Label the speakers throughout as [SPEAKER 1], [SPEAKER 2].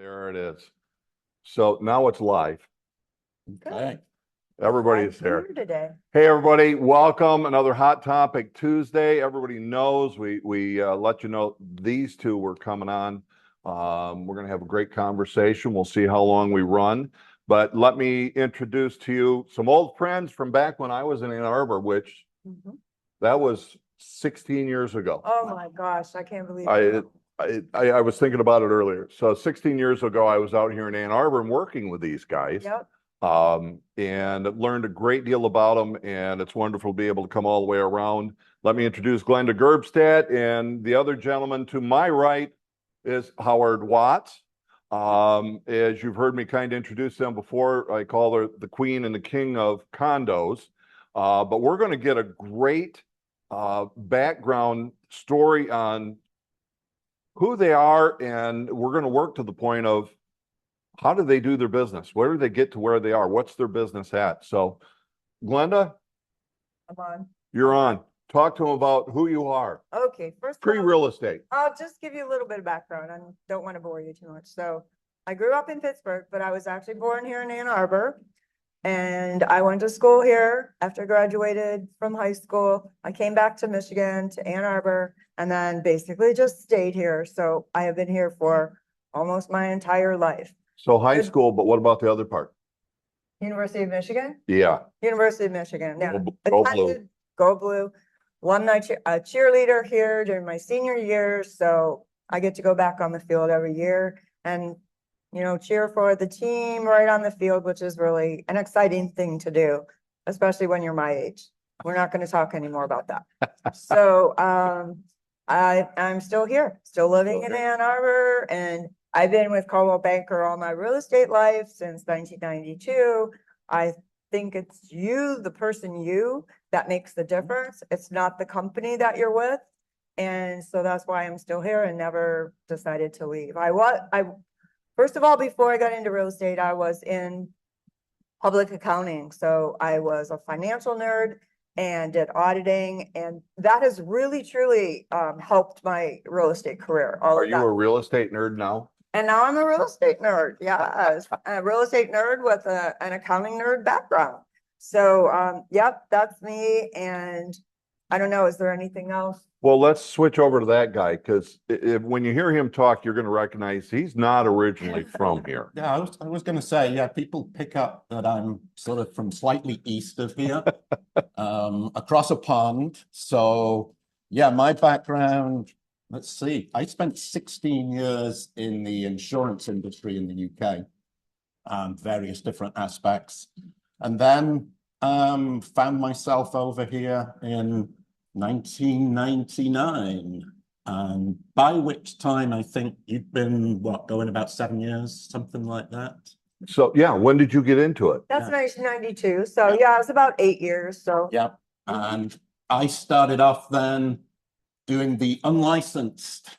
[SPEAKER 1] There it is. So now it's live.
[SPEAKER 2] Okay.
[SPEAKER 1] Everybody's
[SPEAKER 3] Here
[SPEAKER 1] here.
[SPEAKER 3] today.
[SPEAKER 1] Hey, everybody, welcome. Another Hot Topic Tuesday. Everybody knows we let you know these two were coming on. We're going to have a great conversation. We'll see how long we run. But let me introduce to you some old friends from back when I was in Ann Arbor, which that was 16 years ago.
[SPEAKER 3] Oh my gosh, I can't believe
[SPEAKER 1] I,
[SPEAKER 3] it.
[SPEAKER 1] I was thinking about it earlier. So 16 years ago, I was out here in Ann Arbor and working with these guys.
[SPEAKER 3] Yep.
[SPEAKER 1] And learned a great deal about them, and it's wonderful to be able to come all the way around. Let me introduce Glenda Gerbstadt, and the other gentleman to my right is Howard Watts. As you've heard me kind of introduce them before, I call her the queen and the king of condos. But we're going to get a great background story on who they are, and we're going to work to the point of how do they do their business? Where do they get to where they are? What's their business at? So, Glenda,
[SPEAKER 3] I'm on.
[SPEAKER 1] you're on. Talk to them about who you are.
[SPEAKER 3] Okay, first of all,
[SPEAKER 1] Pre-real estate.
[SPEAKER 3] I'll just give you a little bit of background. I don't want to bore you too much. So I grew up in Pittsburgh, but I was actually born here in Ann Arbor. And I went to school here after I graduated from high school. I came back to Michigan, to Ann Arbor, and then basically just stayed here. So I have been here for almost my entire life.
[SPEAKER 1] So high school, but what about the other part?
[SPEAKER 3] University of Michigan?
[SPEAKER 1] Yeah.
[SPEAKER 3] University of Michigan. Yeah.
[SPEAKER 1] Go Blue.
[SPEAKER 3] Go Blue. Alumni cheerleader here during my senior year. So I get to go back on the field every year and, you know, cheer for the team right on the field, which is really an exciting thing to do, especially when you're my age. We're not going to talk anymore about that. So I'm still here, still living in Ann Arbor, and I've been with Coldwell Banker all my real estate life since 1992. I think it's you, the person you, that makes the difference. It's not the company that you're with. And so that's why I'm still here and never decided to leave. First of all, before I got into real estate, I was in public accounting. So I was a financial nerd and did auditing. And that has really, truly helped my real estate career.
[SPEAKER 1] Are you a real estate nerd now?
[SPEAKER 3] And now I'm a real estate nerd. Yeah, a real estate nerd with an accounting nerd background. So, yep, that's me. And I don't know, is there anything else?
[SPEAKER 1] Well, let's switch over to that guy, because when you hear him talk, you're going to recognize he's not originally from here.
[SPEAKER 2] Yeah, I was going to say, yeah, people pick up that I'm sort of from slightly east of here, across a pond. So, yeah, my background, let's see, I spent 16 years in the insurance industry in the UK, various different aspects. And then found myself over here in 1999, by which time I think you've been, going about 7 years, something like that.
[SPEAKER 1] So, yeah, when did you get into it?
[SPEAKER 3] That's 1992. So, yeah, it was about 8 years. So,
[SPEAKER 2] Yeah. And I started off then doing the unlicensed,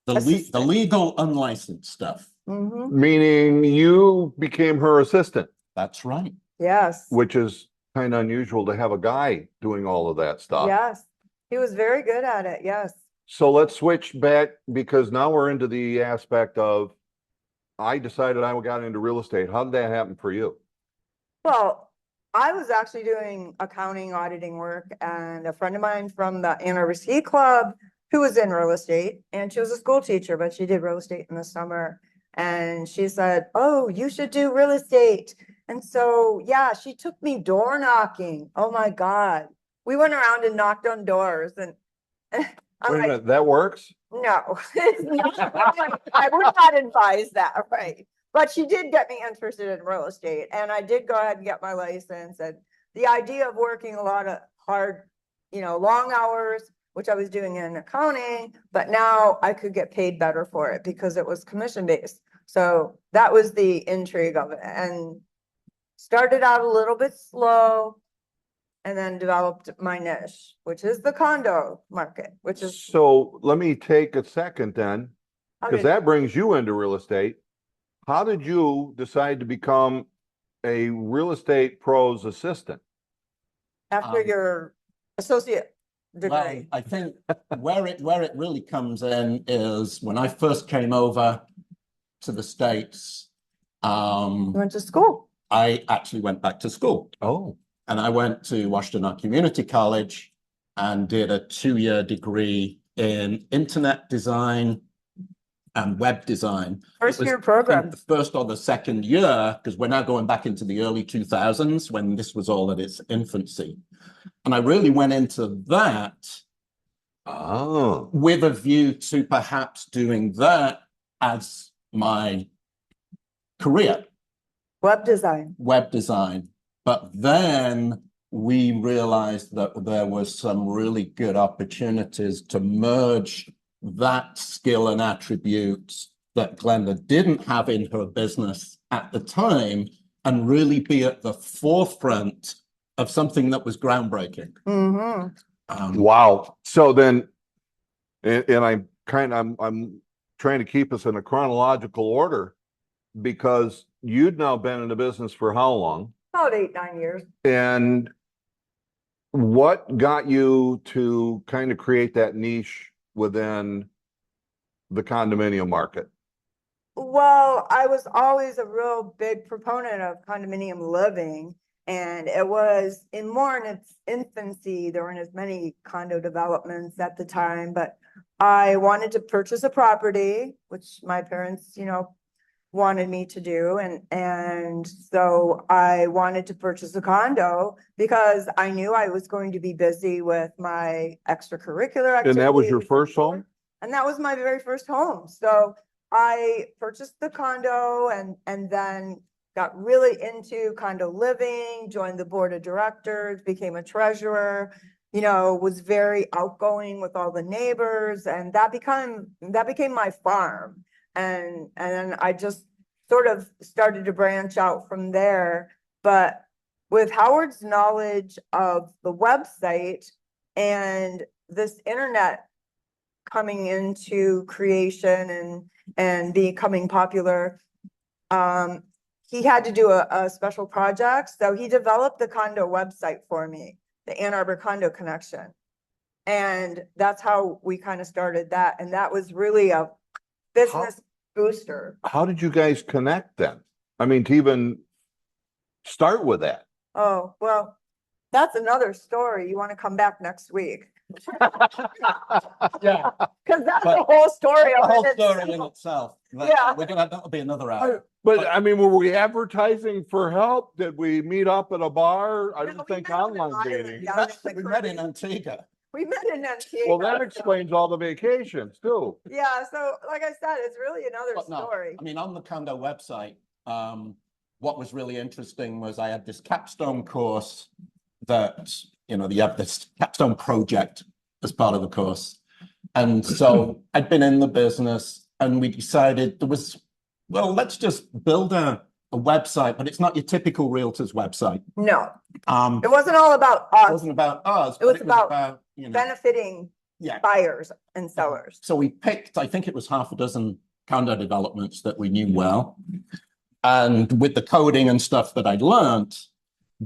[SPEAKER 2] the legal unlicensed stuff.
[SPEAKER 1] Meaning you became her assistant.
[SPEAKER 2] That's right.
[SPEAKER 3] Yes.
[SPEAKER 1] Which is kind of unusual to have a guy doing all of that stuff.
[SPEAKER 3] Yes. He was very good at it. Yes.
[SPEAKER 1] So let's switch back, because now we're into the aspect of, I decided I got into real estate. How did that happen for you?
[SPEAKER 3] Well, I was actually doing accounting, auditing work, and a friend of mine from the Ann Arbor Ski Club who was in real estate, and she was a school teacher, but she did real estate in the summer. And she said, "Oh, you should do real estate." And so, yeah, she took me door knocking. Oh my God. We went around and knocked on doors, and I'm
[SPEAKER 1] Wait a
[SPEAKER 3] like,
[SPEAKER 1] minute, that works?
[SPEAKER 3] no, I would not advise that, right? But she did get me interested in real estate, and I did go ahead and get my license. And the idea of working a lot of hard, long hours, which I was doing in accounting, but now I could get paid better for it because it was commission based. So that was the intrigue of it, and started out a little bit slow, and then developed my niche, which is the condo market, which is.
[SPEAKER 1] So let me take a second then, because
[SPEAKER 3] Okay.
[SPEAKER 1] that brings you into real estate. How did you decide to become a real estate pro's assistant?
[SPEAKER 3] After your associate degree.
[SPEAKER 2] Well, I think where it really comes in is when I first came over, to the States,
[SPEAKER 3] You went to school.
[SPEAKER 2] I actually went back to school.
[SPEAKER 1] Oh,
[SPEAKER 2] And I went to Washtenaw Community College and did a 2-year degree in internet design and web design.
[SPEAKER 3] First
[SPEAKER 2] It was,
[SPEAKER 3] year
[SPEAKER 2] I think,
[SPEAKER 3] program.
[SPEAKER 2] the first or the second year, because we're now going back into the early 2000s when this was all at its infancy. And I really went into that
[SPEAKER 1] oh,
[SPEAKER 2] with a view to perhaps doing that as my career,
[SPEAKER 3] Web design.
[SPEAKER 2] web design. But then we realized that there was some really good opportunities to merge that skill and attributes that Glenda didn't have in her business at the time and really be at the forefront of something that was groundbreaking.
[SPEAKER 1] wow. So then, and I'm trying to keep us in a chronological order because you'd now been in the business for how long?
[SPEAKER 3] About 8, 9 years.
[SPEAKER 1] And what got you to kind of create that niche within the condominium market?
[SPEAKER 3] Well, I was always a real big proponent of condominium living, and it was more in its infancy. There weren't as many condo developments at the time, but I wanted to purchase a property, which my parents, wanted me to do. And so I wanted to purchase a condo because I knew I was going to be busy with my extracurricular activities.
[SPEAKER 1] And that was your first home?
[SPEAKER 3] And that was my very first home. So I purchased the condo and then got really into condo living, joined the board of directors, became a treasurer, was very outgoing with all the neighbors, and that became my farm. And then I just sort of started to branch out from there. But with Howard's knowledge of the website and this internet coming into creation and becoming popular, he had to do a special project. So he developed the condo website for me, the Ann Arbor Condo Connection. And that's how we kind of started that. And that was really a business booster.
[SPEAKER 1] How did you guys connect then? I mean, to even start with that.
[SPEAKER 3] Oh, well, that's another story. You want to come back next week?
[SPEAKER 2] Yeah.
[SPEAKER 3] Because that's
[SPEAKER 2] But
[SPEAKER 3] a whole story.
[SPEAKER 2] The
[SPEAKER 3] of
[SPEAKER 2] whole
[SPEAKER 3] it
[SPEAKER 2] story in
[SPEAKER 3] itself.
[SPEAKER 2] itself.
[SPEAKER 3] Yeah.
[SPEAKER 2] That'll be another hour.
[SPEAKER 1] But I mean, were we advertising for help? Did we meet up at a bar? I
[SPEAKER 3] No,
[SPEAKER 1] don't
[SPEAKER 3] we
[SPEAKER 1] think
[SPEAKER 3] met in
[SPEAKER 1] online
[SPEAKER 3] Ireland,
[SPEAKER 1] dating.
[SPEAKER 3] yeah.
[SPEAKER 2] We met in Antigua.
[SPEAKER 3] We met in Antigua.
[SPEAKER 1] Well, that explains all the vacations too.
[SPEAKER 3] Yeah, so like I said, it's really another
[SPEAKER 2] But no,
[SPEAKER 3] story.
[SPEAKER 2] I mean, on the condo website, what was really interesting was I had this capstone course that, you have this capstone project as part of the course. And so I'd been in the business and we decided let's just build a website, but it's not your typical realtor's website.
[SPEAKER 3] No,
[SPEAKER 2] It
[SPEAKER 3] it wasn't all about us.
[SPEAKER 2] wasn't about us,
[SPEAKER 3] It was
[SPEAKER 2] but
[SPEAKER 3] about
[SPEAKER 2] you know,
[SPEAKER 3] benefiting
[SPEAKER 2] yeah.
[SPEAKER 3] buyers and sellers.
[SPEAKER 2] So we picked, I think it was half a dozen condo developments that we knew well. And with the coding and stuff that I'd learned,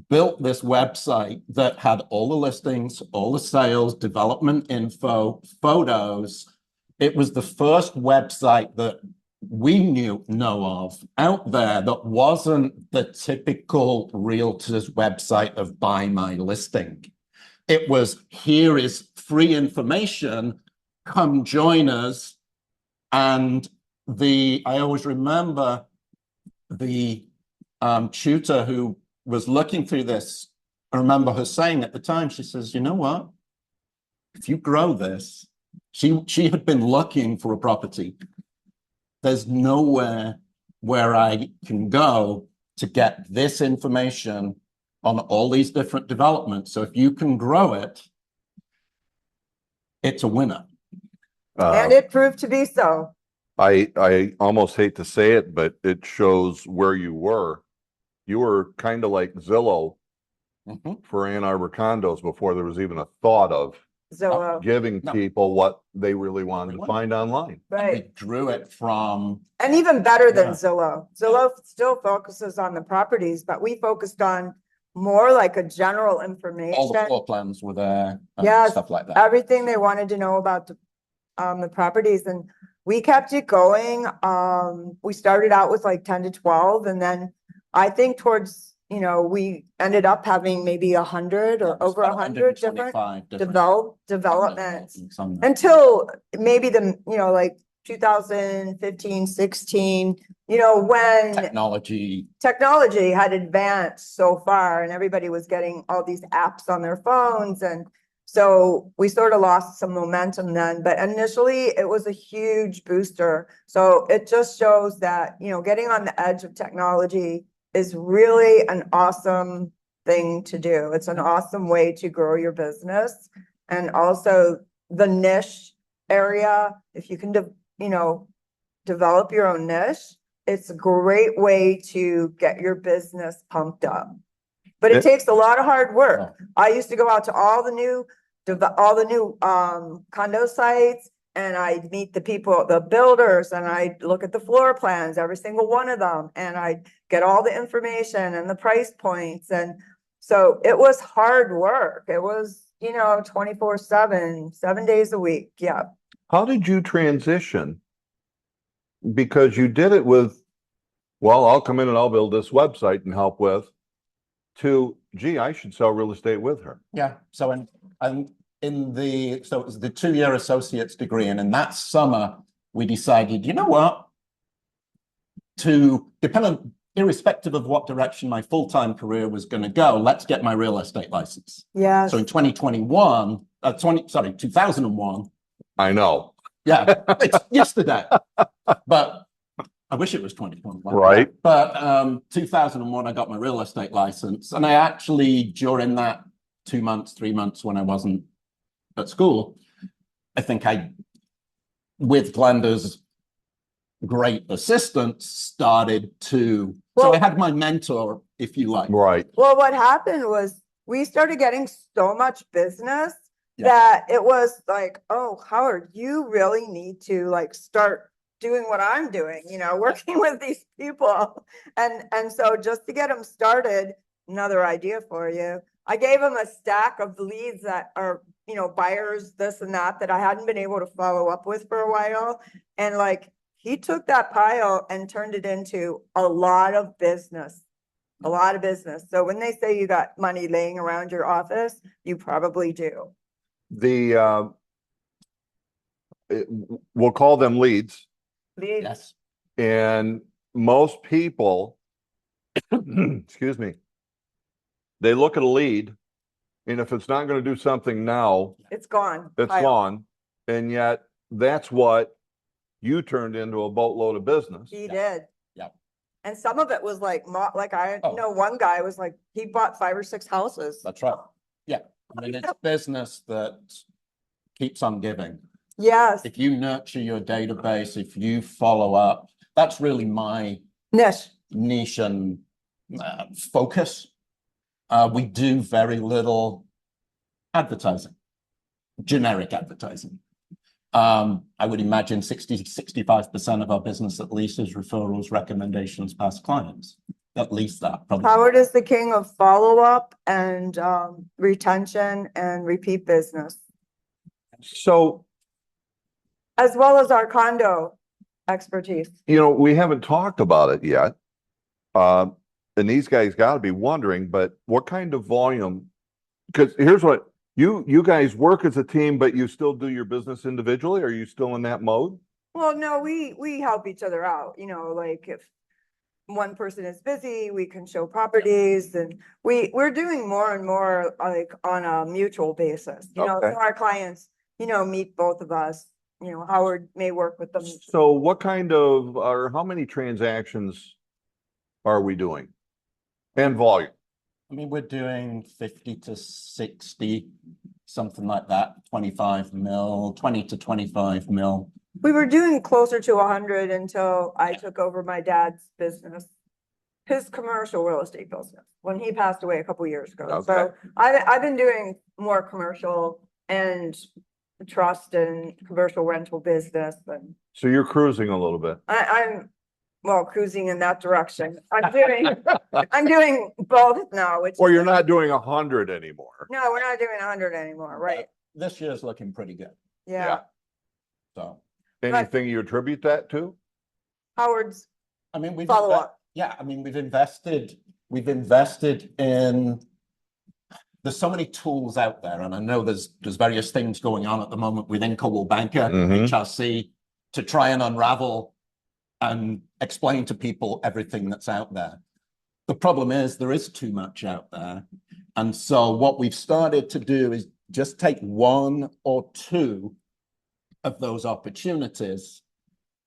[SPEAKER 2] built this website that had all the listings, all the sales, development info, photos. It was the first website that we know of out there that wasn't the typical realtor's website of buy my listing. It was, here is free information, come join us. And I always remember the tutor who was looking through this. I remember her saying at the time, she says, you know what? If you grow this, she had been looking for a property. There's nowhere where I can go to get this information on all these different developments. So if you can grow it, it's a winner.
[SPEAKER 3] And it proved to be so.
[SPEAKER 1] I almost hate to say it, but it shows where you were. You were kind of like Zillow for Ann Arbor condos before there was even a thought of
[SPEAKER 3] Zillow.
[SPEAKER 1] giving people what they really wanted to find online.
[SPEAKER 3] Right.
[SPEAKER 2] We drew it from.
[SPEAKER 3] And even better than
[SPEAKER 2] Yeah.
[SPEAKER 3] Zillow. Zillow still focuses on the properties, but we focused on more like a general information.
[SPEAKER 2] All the floor plans were there.
[SPEAKER 3] Yes,
[SPEAKER 2] Stuff like that.
[SPEAKER 3] everything they wanted to know about the properties. And we kept it going. We started out with like 10 to 12, and then I think towards, we ended up having maybe 100 or over 100 different
[SPEAKER 2] 125
[SPEAKER 3] developments
[SPEAKER 2] some-
[SPEAKER 3] until maybe like 2015, 16, when technology had advanced so far and everybody was getting all these apps on their phones. And so we sort of lost some momentum then, but initially it was a huge booster. So it just shows that, getting on the edge of technology is really an awesome thing to do. It's an awesome way to grow your business. And also the niche area, if you can, develop your own niche, it's a great way to get your business pumped up. But it takes a lot of hard work. I used to go out to all the new condo sites, and I'd meet the people, the builders, and I'd look at the floor plans, every single one of them, and I'd get all the information and the price points. And so it was hard work. It was, 24/7, 7 days a week. Yeah.
[SPEAKER 1] How did you transition? Because you did it with, well, I'll come in and I'll build this website and help with, to, gee, I should sell real estate with her.
[SPEAKER 2] Yeah. So so it was the 2-year associate's degree. And in that summer, we decided, you know what, irrespective of what direction my full-time career was going to go, let's get my real estate license.
[SPEAKER 3] Yeah.
[SPEAKER 2] So in 2001,
[SPEAKER 1] I know.
[SPEAKER 2] yeah, it's yesterday, but I wish it was 2021.
[SPEAKER 1] Right.
[SPEAKER 2] But 2001, I got my real estate license. And I actually, during that 2 months, 3 months when I wasn't at school, I think with Glenda's great assistance, started to, so I had my mentor, if you like.
[SPEAKER 1] Right.
[SPEAKER 3] Well, what happened was we started getting so much business that it was like, oh, Howard, you really need to like start doing what I'm doing, working with these people. And so just to get them started, another idea for you, I gave him a stack of leads that are, buyers, this and that I hadn't been able to follow up with for a while. And like, he took that pile and turned it into a lot of business. So when they say you got money laying around your office, you probably do.
[SPEAKER 1] We'll call them leads.
[SPEAKER 3] Leads.
[SPEAKER 2] Yes.
[SPEAKER 1] And most people, excuse me, they look at a lead, and if it's not going to do something now,
[SPEAKER 3] It's gone.
[SPEAKER 1] it's gone. And yet that's what you turned into a boatload of business.
[SPEAKER 3] He did.
[SPEAKER 2] Yeah.
[SPEAKER 3] And some of it was like, I know one guy was like, he bought 5 or 6 houses.
[SPEAKER 2] That's right. Yeah. I mean, it's business that keeps on giving.
[SPEAKER 3] Yes.
[SPEAKER 2] If you nurture your database, if you follow up, that's really my niche and focus. We do very little advertising, generic advertising. I would imagine 65% of our business at least is referrals, recommendations, past clients. At least that. Probably.
[SPEAKER 3] Howard is the king of follow-up and retention and repeat business.
[SPEAKER 1] So,
[SPEAKER 3] as well as our condo expertise.
[SPEAKER 1] We haven't talked about it yet. And these guys got to be wondering, but what kind of volume? Because here's what you guys work as a team, but you still do your business individually. Are you still in that mode?
[SPEAKER 3] Well, no, we help each other out. Like if one person is busy, we can show properties, and we're doing more and more like on a mutual basis. So our clients, meet both of us. Howard may work with them.
[SPEAKER 1] So what kind of, or how many transactions are we doing? And volume?
[SPEAKER 2] I mean, we're doing 50 to 60, something like that, 25 mil, 20 to 25 mil.
[SPEAKER 3] We were doing closer to 100 until I took over my dad's business, his commercial real estate business, when he passed away a couple years ago.
[SPEAKER 1] Okay.
[SPEAKER 3] So I've been doing more commercial and trust and commercial rental business. And
[SPEAKER 1] so you're cruising a little bit.
[SPEAKER 3] I'm cruising in that direction. I'm doing both now.
[SPEAKER 1] Or you're not doing 100 anymore.
[SPEAKER 3] No, we're not doing 100 anymore. Right.
[SPEAKER 2] This year's looking pretty good.
[SPEAKER 3] Yeah.
[SPEAKER 2] So,
[SPEAKER 1] Anything you attribute that to?
[SPEAKER 3] Howard's
[SPEAKER 2] I mean,
[SPEAKER 3] follow up.
[SPEAKER 2] Yeah, I mean, we've invested in, there's so many tools out there, and I know there's various things going on at the moment within Coldwell Banker,
[SPEAKER 1] Mhm.
[SPEAKER 2] HRC, to try and unravel and explain to people everything that's out there. The problem is there is too much out there. And so what we've started to do is just take one or two of those opportunities,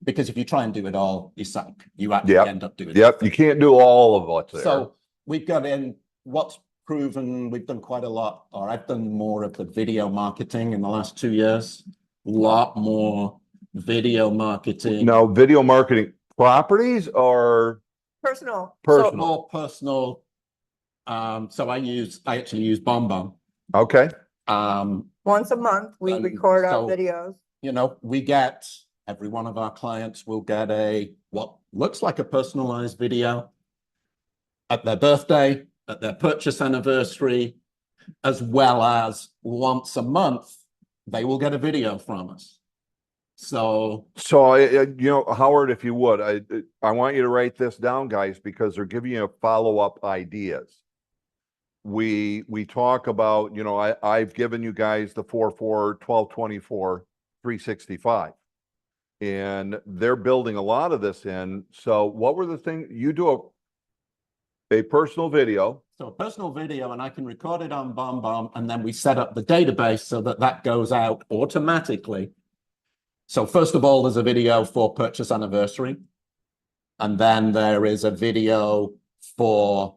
[SPEAKER 2] because if you try and do it all, you suck. You actually
[SPEAKER 1] Yep.
[SPEAKER 2] end up doing
[SPEAKER 1] Yep, you can't do all of what's there.
[SPEAKER 2] So we've got in what's proven, we've done quite a lot, or I've done more of the video marketing in the last 2 years. A lot more video marketing.
[SPEAKER 1] Now, video marketing properties or
[SPEAKER 3] Personal.
[SPEAKER 1] personal?
[SPEAKER 2] More personal. So I actually use BombBomb.
[SPEAKER 1] Okay.
[SPEAKER 3] Once a month, we
[SPEAKER 2] And
[SPEAKER 3] record our
[SPEAKER 2] so-
[SPEAKER 3] videos.
[SPEAKER 2] You know, every one of our clients will get what looks like a personalized video at their birthday, at their purchase anniversary, as well as once a month, they will get a video from us. So,
[SPEAKER 1] Howard, if you would, I want you to write this down, guys, because they're giving you follow-up ideas. We talk about, I've given you guys the 4/4, 12/24, 365. And they're building a lot of this in. So what were the things you do a personal video?
[SPEAKER 2] a personal video, and I can record it on BombBomb, and then we set up the database so that goes out automatically. So first of all, there's a video for purchase anniversary. And then there is a video for,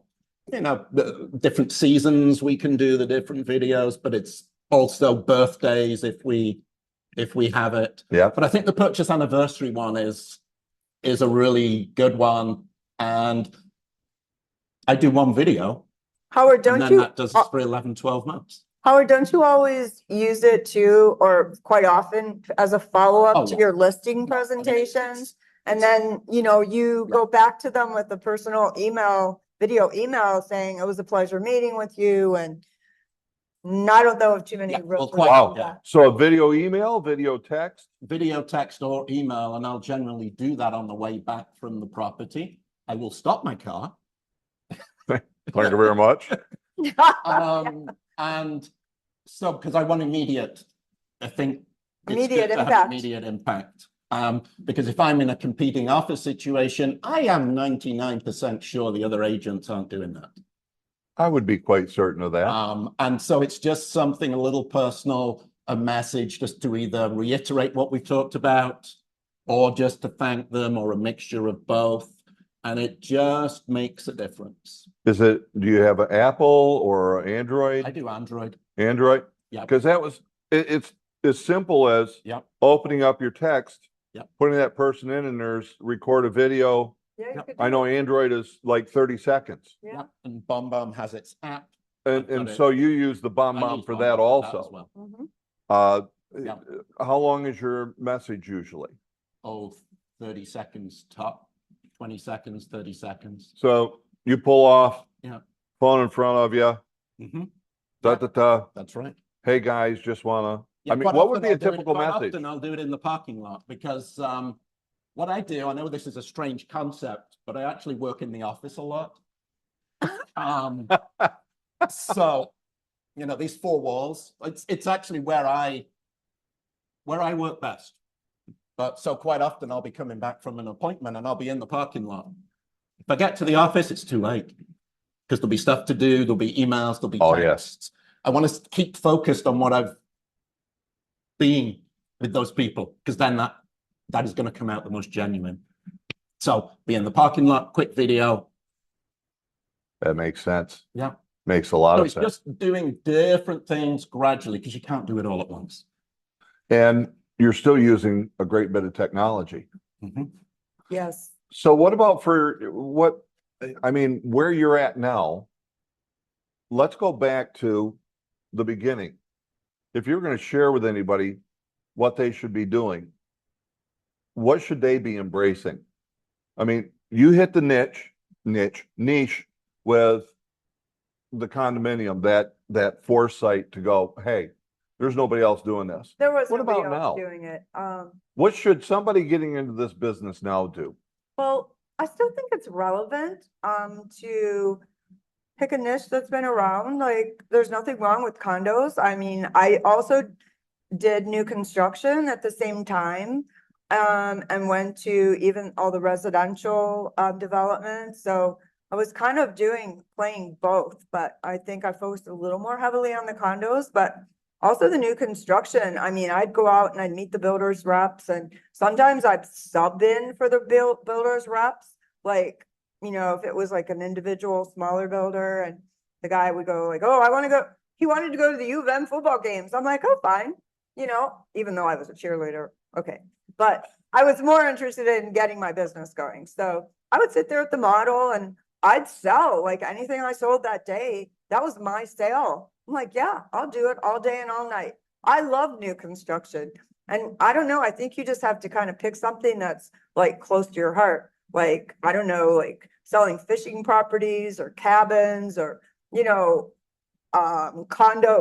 [SPEAKER 2] the different seasons we can do the different videos, but it's also birthdays if we have it.
[SPEAKER 1] Yeah.
[SPEAKER 2] But I think the purchase anniversary one is a really good one. And I do one video.
[SPEAKER 3] Howard,
[SPEAKER 2] And then that does it for 11, 12 months.
[SPEAKER 3] Howard, don't you always use it too, or quite often as a follow-up to
[SPEAKER 2] yeah.
[SPEAKER 3] your listing presentations? And then, you go back to them with a personal video email saying it was a pleasure meeting with you. And I don't know of too many.
[SPEAKER 1] Wow. So a video email, video text?
[SPEAKER 2] Video text or email, and I'll generally do that on the way back from the property. I will stop my car.
[SPEAKER 1] Thank you very much.
[SPEAKER 2] And so, because I want immediate
[SPEAKER 3] Immediate
[SPEAKER 2] impact. Because if I'm in a competing office situation, I am 99% sure the other agents aren't doing that.
[SPEAKER 1] I would be quite certain of that.
[SPEAKER 2] And so it's just something a little personal, a message just to either reiterate what we've talked about, or just to thank them, or a mixture of both. And it just makes a difference.
[SPEAKER 1] Do you have an Apple or Android?
[SPEAKER 2] I do Android.
[SPEAKER 1] Android?
[SPEAKER 2] Yeah.
[SPEAKER 1] Because it's as simple as opening up your text, putting that person in, and there's record a video. I know Android is like 30 seconds.
[SPEAKER 3] Yeah.
[SPEAKER 2] And BombBomb has its app.
[SPEAKER 1] And so you use the BombBomb for that also.
[SPEAKER 2] As well.
[SPEAKER 1] How long is your message usually?
[SPEAKER 2] 30 seconds top. 20 seconds, 30 seconds.
[SPEAKER 1] So you pull off, phone in front of you.
[SPEAKER 2] That's right.
[SPEAKER 1] Hey guys, just wanna. What would be a typical message?
[SPEAKER 2] Often I'll do it in the parking lot, because what I do, I know this is a strange concept, but I actually work in the office a lot. So, these four walls, it's actually where I work best. But so quite often I'll be coming back from an appointment and I'll be in the parking lot. If I get to the office, it's too late, because there'll be stuff to do. There'll be emails, there'll be texts. I want to keep focused on what I've been with those people, because then that is going to come out the most genuine. So be in the parking lot, quick video.
[SPEAKER 1] That makes sense.
[SPEAKER 2] Yeah.
[SPEAKER 1] Makes a lot of sense.
[SPEAKER 2] It's just doing different things gradually, because you can't do it all at once.
[SPEAKER 1] And you're still using a great bit of technology.
[SPEAKER 3] Yes.
[SPEAKER 1] So what about where you're at now? Let's go back to the beginning. If you're going to share with anybody what they should be doing, what should they be embracing? You hit the niche with the condominium, that foresight to go, hey, There's nobody else doing this.
[SPEAKER 3] There was
[SPEAKER 1] What
[SPEAKER 3] nobody
[SPEAKER 1] about
[SPEAKER 3] else
[SPEAKER 1] now?
[SPEAKER 3] doing it.
[SPEAKER 1] What should somebody getting into this business now do?
[SPEAKER 3] Well, I still think it's relevant, to pick a niche that's been around. Like, there's nothing wrong with condos. I mean, I also did new construction at the same time. And went to even all the residential, developments. So I was kind of playing both, but I think I focused a little more heavily on the condos, but also the new construction. I mean, I'd go out and I'd meet the builders reps, and sometimes I'd sub in for the builders reps. Like, if it was like an individual smaller builder, and the guy would go like, oh, he wanted to go to the U of M football games. I'm like, oh, fine. Even though I was a cheerleader. Okay. But I was more interested in getting my business going. So I would sit there at the model and I'd sell like anything I sold that day. That was my sale. I'm like, yeah, I'll do it all day and all night. I love new construction. And I don't know, I think you just have to kind of pick something that's like close to your heart. Like, I don't know, like selling fishing properties or cabins or,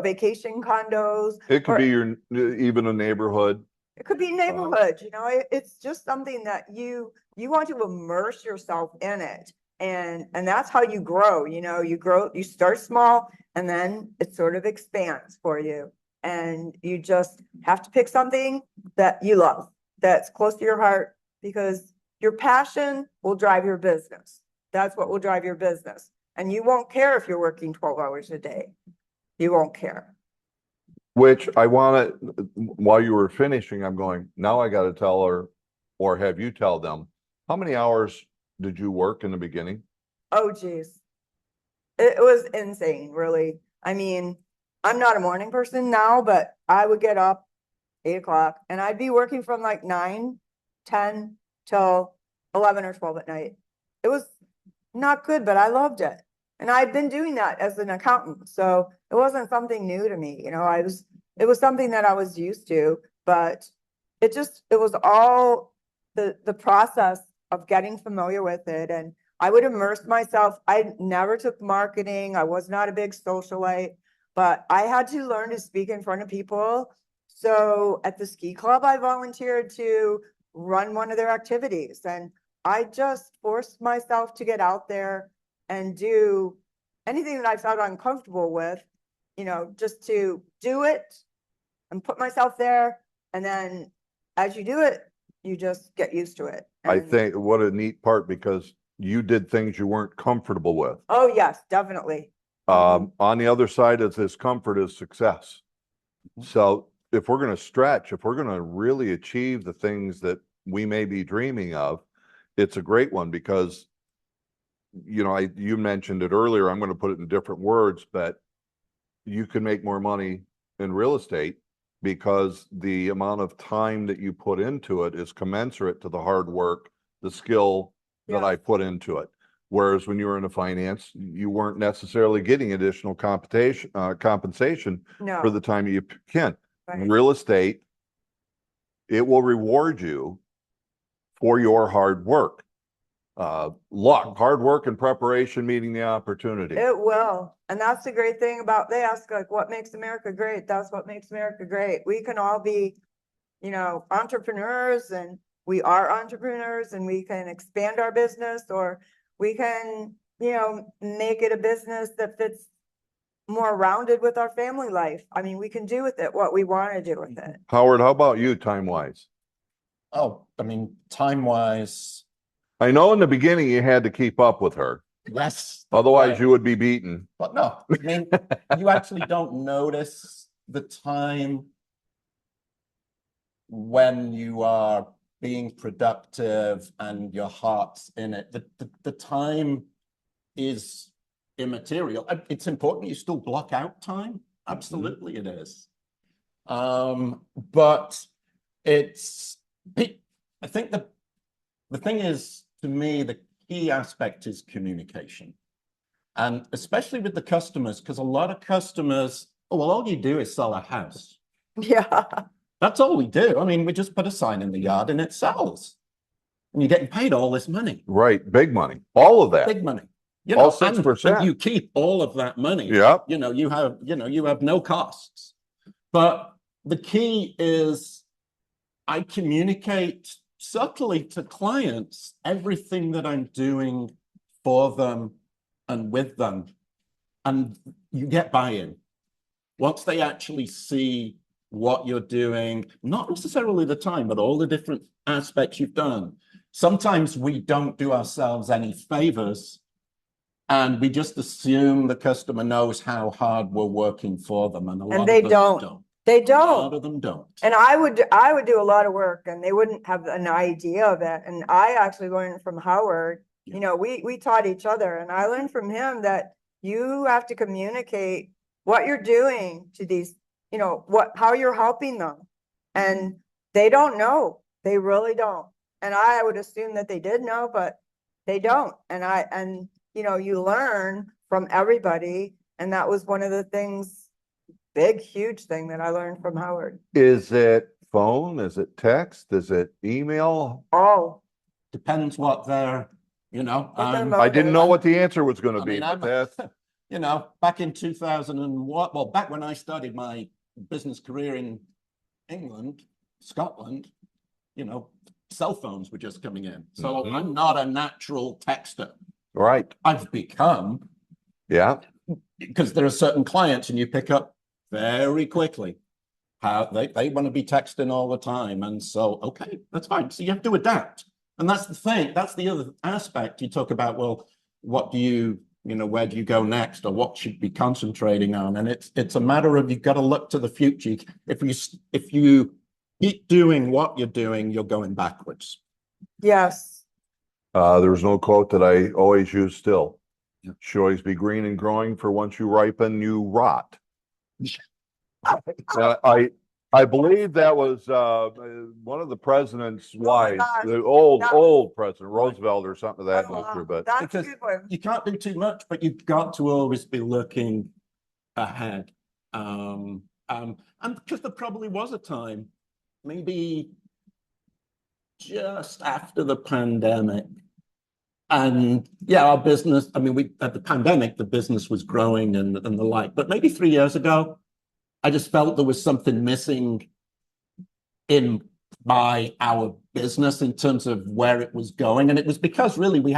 [SPEAKER 3] vacation condos.
[SPEAKER 1] It could
[SPEAKER 3] or-
[SPEAKER 1] be even a neighborhood.
[SPEAKER 3] It could be neighborhood, it's just something that you want to immerse yourself in it. And that's how you grow, you start small and then it sort of expands for you. And you just have to pick something that you love, that's close to your heart, because your passion will drive your business. That's what will drive your business. And you won't care if you're working 12 hours a day. You won't care.
[SPEAKER 1] Which I want to, while you were finishing, I'm going, now I got to tell her, or have you tell them, how many hours did you work in the beginning?
[SPEAKER 3] Oh, geez. It was insane, really. I mean, I'm not a morning person now, but I would get up 8 o'clock and I'd be working from like 9, 10 till 11 or 12 at night. It was not good, but I loved it. And I'd been doing that as an accountant. So it wasn't something new to me. It was something that I was used to, but it was all the process of getting familiar with it. And I would immerse myself. I never took marketing. I was not a big socialite, but I had to learn to speak in front of people. So at the ski club, I volunteered to run one of their activities, and I just forced myself to get out there and do anything that I felt uncomfortable with, just to do it and put myself there. And then as you do it, you just get used to it.
[SPEAKER 1] I
[SPEAKER 3] And-
[SPEAKER 1] think what a neat part, because you did things you weren't comfortable with.
[SPEAKER 3] Oh, yes, definitely.
[SPEAKER 1] On the other side of this comfort is success. So if we're going to stretch, if we're going to really achieve the things that we may be dreaming of, it's a great one, because you mentioned it earlier. I'm going to put it in different words, but you can make more money in real estate because the amount of time that you put into it is commensurate to the hard work, the skill that I put into it. Whereas when you were in the finance, you weren't necessarily getting additional compensation
[SPEAKER 3] No.
[SPEAKER 1] for the time you can.
[SPEAKER 3] Right.
[SPEAKER 1] Real estate, it will reward you for your hard work. Luck, hard work and preparation meeting the opportunity.
[SPEAKER 3] It will. And that's the great thing about, they ask like, what makes America great? That's what makes America great. We can all be, entrepreneurs, and we are entrepreneurs, and we can expand our business, or we can, make it a business that fits more rounded with our family life. I mean, we can do with it what we want to do with it.
[SPEAKER 1] Howard, how about you, time-wise?
[SPEAKER 2] Oh, I mean, time-wise,
[SPEAKER 1] I know in the beginning you had to keep up with her.
[SPEAKER 2] yes.
[SPEAKER 1] Otherwise
[SPEAKER 2] right.
[SPEAKER 1] you would be beaten.
[SPEAKER 2] But no, I mean, you actually don't notice the time when you are being productive and your heart's in it. The time is immaterial. It's important you still block out time. Absolutely it is. But I think the thing is, to me, the key aspect is communication. And especially with the customers, because a lot of customers, well, all you do is sell a house.
[SPEAKER 3] Yeah.
[SPEAKER 2] That's all we do. I mean, we just put a sign in the yard and it sells. And you're getting paid all this money.
[SPEAKER 1] Right, big money, all of that.
[SPEAKER 2] Big money.
[SPEAKER 1] All
[SPEAKER 2] And
[SPEAKER 1] 6%.
[SPEAKER 2] you keep all of that money.
[SPEAKER 1] Yep.
[SPEAKER 2] You have no costs. But the key is I communicate subtly to clients everything that I'm doing for them and with them. And you get buy-in. Once they actually see what you're doing, not necessarily the time, but all the different aspects you've done. Sometimes we don't do ourselves any favors and we just assume the customer knows how hard we're working for them. And a lot
[SPEAKER 3] they
[SPEAKER 2] of us
[SPEAKER 3] don't. They
[SPEAKER 2] A lot
[SPEAKER 3] don't.
[SPEAKER 2] of them don't.
[SPEAKER 3] And I would do a lot of work and they wouldn't have an idea of it. And I actually learned from Howard, you know, we taught each other and I learned from him that you have to communicate what you're doing to these, you know, how you're helping them. And they don't know. They really don't. And I would assume that they did know, but they don't. And you know, you learn from everybody. And that was one of the things, big, huge thing that I learned from Howard.
[SPEAKER 1] Is it phone? Is it text? Is it email?
[SPEAKER 3] Oh,
[SPEAKER 2] Depends what they're, you know.
[SPEAKER 3] What their
[SPEAKER 1] I didn't know what the answer was going to
[SPEAKER 2] I
[SPEAKER 1] be,
[SPEAKER 2] mean,
[SPEAKER 1] but
[SPEAKER 2] I'm,
[SPEAKER 1] that's,
[SPEAKER 2] you know, back in 2001, well, back when I started my business career in England, Scotland, you know, cell phones were just coming in. So I'm not a natural texter.
[SPEAKER 1] right.
[SPEAKER 2] I've become,
[SPEAKER 1] Yeah.
[SPEAKER 2] because there are certain clients and you pick up very quickly how they want to be texting all the time. And so, okay, that's fine. So you have to adapt. And that's the thing. That's the other aspect. You talk about, well, what do you know, where do you go next or what should be concentrating on? And it's a matter of, you've got to look to the future. If you keep doing what you're doing, you're going backwards.
[SPEAKER 3] yes.
[SPEAKER 1] There's no quote that I always use still.
[SPEAKER 2] Yeah.
[SPEAKER 1] Should always be green and growing, for once you ripen, you rot. I believe that was one of the president's wives,
[SPEAKER 3] gosh.
[SPEAKER 1] the
[SPEAKER 3] That
[SPEAKER 1] old president, Roosevelt or something of that
[SPEAKER 3] Oh,
[SPEAKER 1] nature. But
[SPEAKER 3] that's a
[SPEAKER 2] Because
[SPEAKER 3] good one.
[SPEAKER 2] you can't do too much, but you've got to always be looking ahead. And because there probably was a time, maybe just after the pandemic. And yeah, our business, I mean, we at the pandemic, the business was growing and the like, but maybe 3 years ago, I just felt there was something missing in our business in terms of where it was going. And it was because really we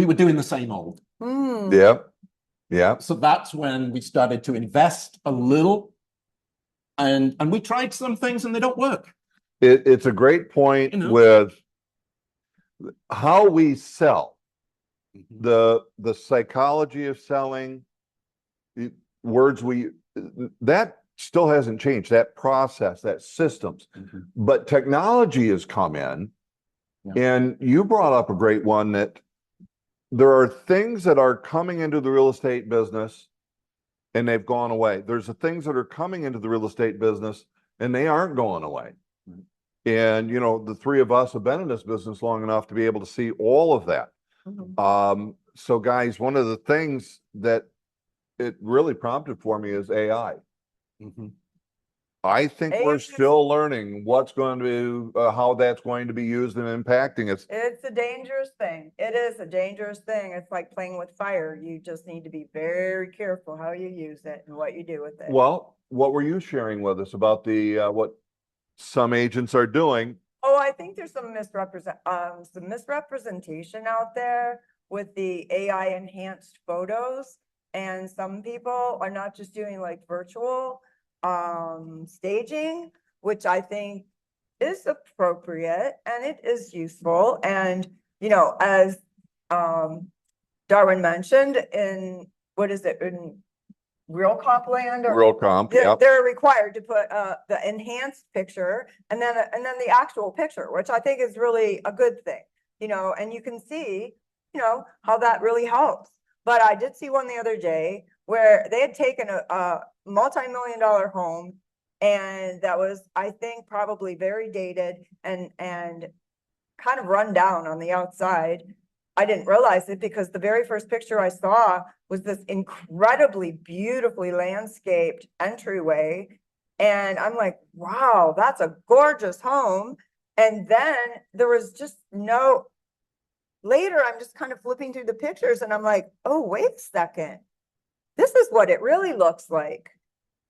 [SPEAKER 2] were doing the same old.
[SPEAKER 3] Hmm.
[SPEAKER 1] yeah.
[SPEAKER 2] So that's when we started to invest a little and we tried some things and they don't work.
[SPEAKER 1] It's a great point,
[SPEAKER 2] You know.
[SPEAKER 1] with how we sell, the psychology of selling, words that still hasn't changed, that process, that systems. But technology has come in.
[SPEAKER 2] Yeah.
[SPEAKER 1] And you brought up a great one, that there are things that are coming into the real estate business and they've gone away. There's the things that are coming into the real estate business and they aren't going away. And, you know, the three of us have been in this business long enough to be able to see all of that. So guys, one of the things that it really prompted for me is AI. I think
[SPEAKER 3] AI
[SPEAKER 1] we're
[SPEAKER 3] is-
[SPEAKER 1] still learning what's going to, how that's going to be used and impacting us.
[SPEAKER 3] It's a dangerous thing. It is a dangerous thing. It's like playing with fire. You just need to be very careful how you use it and what you do with it.
[SPEAKER 1] Well, what were you sharing with us about the, what some agents are doing?
[SPEAKER 3] Oh, I think there's some misrepresentation out there with the AI enhanced photos. And some people are not just doing like virtual staging, which I think is appropriate and it is useful. And, you know, as Darwin mentioned, in what is it, in real comp land or
[SPEAKER 1] Real comp,
[SPEAKER 3] they're,
[SPEAKER 1] yep.
[SPEAKER 3] they're required to put the enhanced picture and then the actual picture, which I think is really a good thing, you know, and you can see, you know, how that really helps. But I did see one the other day where they had taken a multi-million-dollar home and that was, I think, probably very dated and kind of run down on the outside. I didn't realize it because the very first picture I saw was this incredibly beautifully landscaped entryway. And I'm like, wow, that's a gorgeous home. And then there was just no, later I'm just kind of flipping through the pictures and I'm like, oh, wait a second. This is what it really looks like.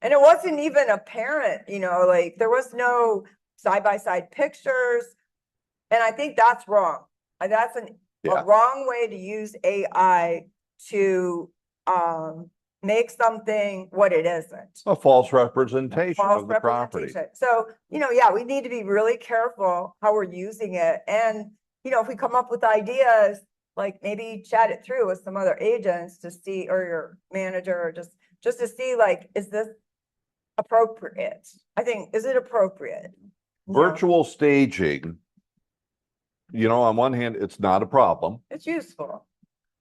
[SPEAKER 3] And it wasn't even apparent, like there was no side-by-side pictures. And I think that's wrong. That's a
[SPEAKER 1] Yeah.
[SPEAKER 3] wrong way to use AI to make something what it isn't.
[SPEAKER 1] A false representation
[SPEAKER 3] False
[SPEAKER 1] of the property.
[SPEAKER 3] representation. So, yeah, we need to be really careful how we're using it. And, if we come up with ideas, like maybe chat it through with some other agents to see, or your manager, or just to see, like, is this appropriate? I think, is it appropriate?
[SPEAKER 1] Virtual staging, on one hand, it's not a problem,
[SPEAKER 3] It's useful.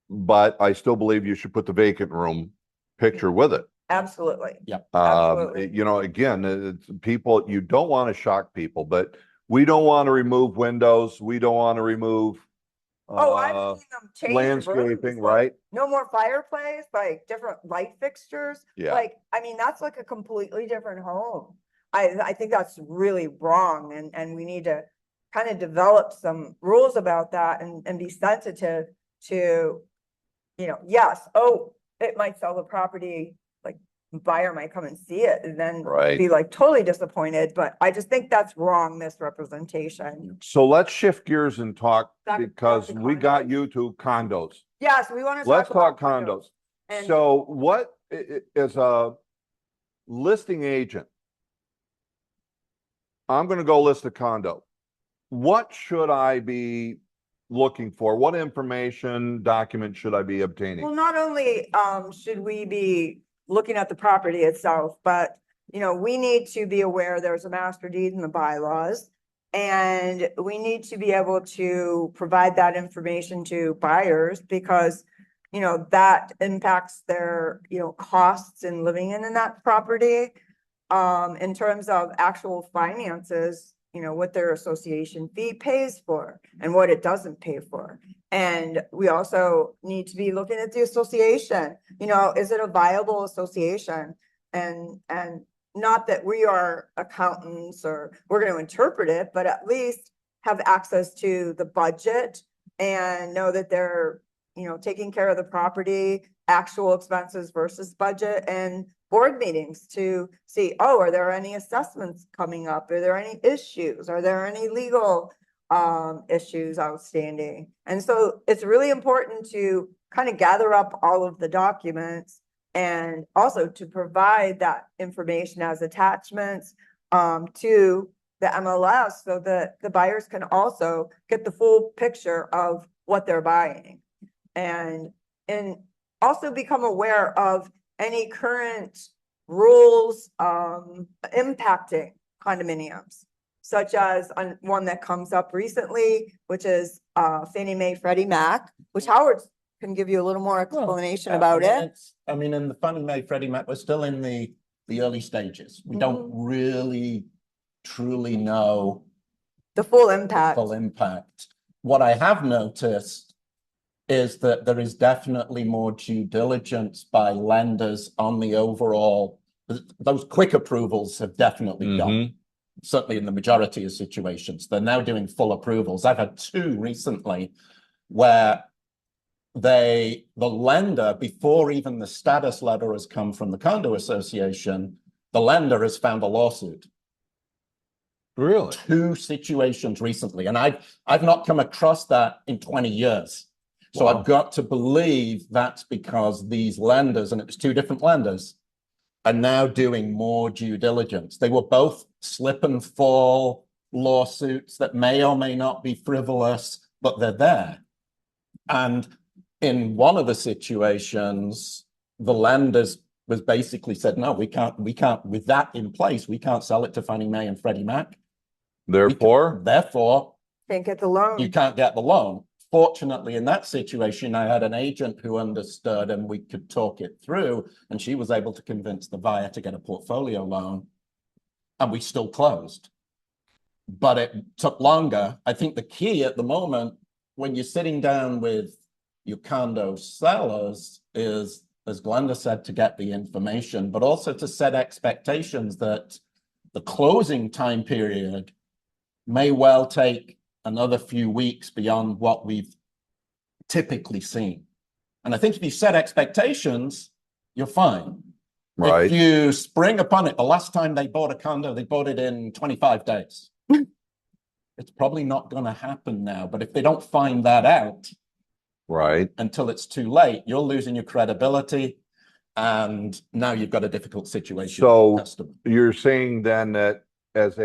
[SPEAKER 1] but I still believe you should put the vacant room picture with it.
[SPEAKER 3] Absolutely.
[SPEAKER 1] Absolutely. Again, it's people, you don't want to shock people, but we don't want to remove windows. We don't want to remove
[SPEAKER 3] I've seen them change
[SPEAKER 1] landscaping,
[SPEAKER 3] rooms,
[SPEAKER 1] right?
[SPEAKER 3] no more fireplace, like different light fixtures.
[SPEAKER 1] Yeah.
[SPEAKER 3] Like, I mean, that's like a completely different home. I think that's really wrong, and we need to kind of develop some rules about that and be sensitive to, yes, it might sell the property, like buyer might come and see it and then be like totally disappointed, but I just think that's wrong misrepresentation.
[SPEAKER 1] So let's shift gears and talk, because
[SPEAKER 3] to
[SPEAKER 1] we got
[SPEAKER 3] condos?
[SPEAKER 1] you to condos.
[SPEAKER 3] Yes, we want to
[SPEAKER 1] Let's
[SPEAKER 3] talk
[SPEAKER 1] talk
[SPEAKER 3] about
[SPEAKER 1] condos.
[SPEAKER 3] And-
[SPEAKER 1] So what is a listing agent? I'm going to go list a condo. What should I be looking for? What information, document should I be obtaining?
[SPEAKER 3] Well, not only should we be looking at the property itself, but we need to be aware there's a master deed in the bylaws. And we need to be able to provide that information to buyers because, that impacts their, costs in living in that property. In terms of actual finances, what their association fee pays for and what it doesn't pay for. And we also need to be looking at the association, is it a viable association? And not that we are accountants or we're going to interpret it, but at least have access to the budget and know that they're, taking care of the property, actual expenses versus budget, and board meetings to see, are there any assessments coming up? Are there any issues? Are there any legal issues outstanding? And so it's really important to kind of gather up all of the documents and also to provide that information as attachments to the MLS so that the buyers can also get the full picture of what they're buying and also become aware of any current rules impacting condominiums, such as one that comes up recently, which is Fannie Mae, Freddie Mac, which Howard can give you a little more explanation about it.
[SPEAKER 2] I mean, in the Fannie Mae, Freddie Mac, we're still in the early stages. We don't really truly know
[SPEAKER 3] the full impact.
[SPEAKER 2] What I have noticed is that there is definitely more due diligence by lenders on the overall. Those quick approvals have definitely gone. Certainly in the majority of situations, they're now doing full approvals. I've had two recently where the lender, before even the status letter has come from the condo association, the lender has found a lawsuit.
[SPEAKER 1] Really?
[SPEAKER 2] Two situations recently, and I've not come across that in 20 years. So I've got to believe that's because these lenders, and it was two different lenders, are now doing more due diligence. They were both slip and fall lawsuits that may or may not be frivolous, but they're there. And in one of the situations, the lenders was basically said, no, we can't, with that in place, we can't sell it to Fannie Mae and Freddie Mac.
[SPEAKER 1] Therefore,
[SPEAKER 3] Can't get the loan.
[SPEAKER 2] you can't get the loan. Fortunately, in that situation, I had an agent who understood and we could talk it through, and she was able to convince the buyer to get a portfolio loan, and we still closed. But it took longer. I think the key at the moment, when you're sitting down with your condo sellers, is, as Glenda said, to get the information, but also to set expectations that the closing time period may well take another few weeks beyond what we've typically seen. And I think if you set expectations, you're fine.
[SPEAKER 1] Right.
[SPEAKER 2] If you spring upon it, the last time they bought a condo, they bought it in 25 days. It's probably not going to happen now, but if they don't find that out
[SPEAKER 1] Right.
[SPEAKER 2] until it's too late, you're losing your credibility, and now you've got a difficult situation with
[SPEAKER 1] So
[SPEAKER 2] the customer.
[SPEAKER 1] you're saying then that as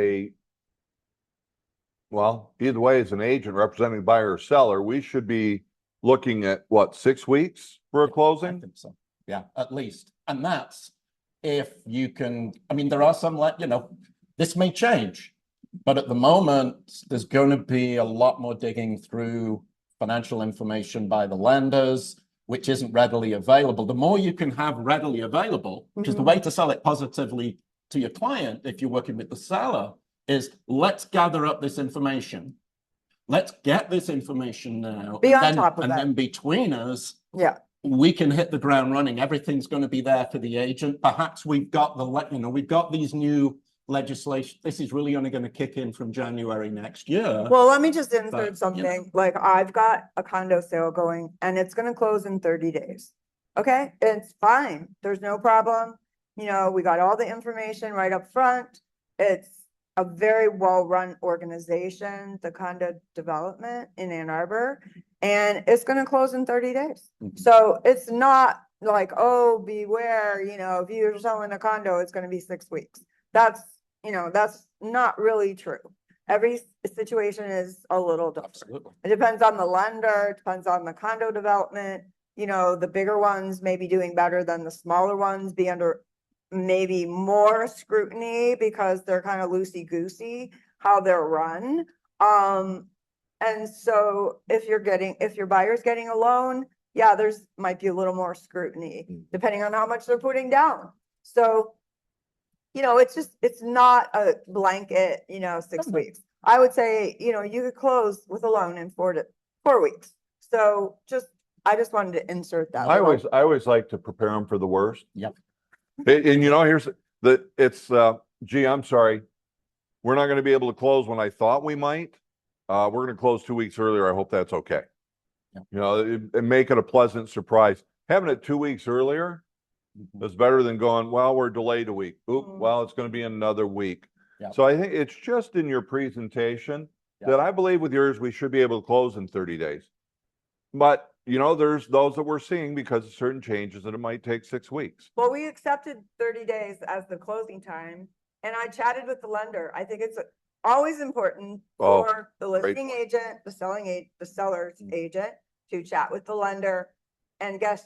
[SPEAKER 1] well, either way, as an agent representing buyer or seller, we should be looking at what, 6 weeks for a
[SPEAKER 2] I
[SPEAKER 1] closing?
[SPEAKER 2] think so. Yeah, at least. And that's if you can, I mean, there are some, like, this may change, but at the moment, there's going to be a lot more digging through financial information by the lenders, which isn't readily available. The more you can have readily available, because the way to sell it positively to your client, if you're working with the seller, is let's gather up this information. Let's get this information now.
[SPEAKER 3] Be on
[SPEAKER 2] then,
[SPEAKER 3] top of
[SPEAKER 2] and
[SPEAKER 3] that.
[SPEAKER 2] then between us,
[SPEAKER 3] Yeah.
[SPEAKER 2] we can hit the ground running. Everything's going to be there for the agent. Perhaps we've got we've got these new legislation. This is really only going to kick in from January next year.
[SPEAKER 3] Well, let me just
[SPEAKER 2] But,
[SPEAKER 3] insert something. Like, I've got a condo sale going and it's gonna close in 30 days. Okay, it's fine. There's no problem. We got all the information right up front. It's a very well-run organization, the condo development in Ann Arbor, and it's gonna close in 30 days.
[SPEAKER 2] Mhm.
[SPEAKER 3] So it's not like, oh, beware, if you're selling a condo, it's gonna be 6 weeks. That's not really true. Every situation is a little different.
[SPEAKER 2] Absolutely.
[SPEAKER 3] It depends on the lender, it depends on the condo development. The bigger ones may be doing better than the smaller ones, be under maybe more scrutiny because they're kind of loosey-goosey how they're run. And so if your buyer's getting a loan, yeah, might be a little more scrutiny depending on how much they're putting down. So it's not a blanket, 6 weeks. I would say, you could close with a loan in 4 weeks. So I just wanted to insert that.
[SPEAKER 1] I always like to prepare them for the worst.
[SPEAKER 2] Yep.
[SPEAKER 1] And gee, I'm sorry. We're not going to be able to close when I thought we might. We're going to close 2 weeks earlier. I hope that's okay.
[SPEAKER 2] Yep.
[SPEAKER 1] And make it a pleasant surprise. Having it 2 weeks earlier is better than going, well, we're delayed a week. Oop, well, it's going to be another week.
[SPEAKER 2] Yep.
[SPEAKER 1] So I think it's just in your presentation that I believe with yours, we should be able to close in 30 days. But, there's those that we're seeing because of certain changes that it might take 6 weeks.
[SPEAKER 3] Well, we accepted 30 days as the closing time, and I chatted with the lender. I think it's always important for the listing agent, the seller's agent to chat with the lender and get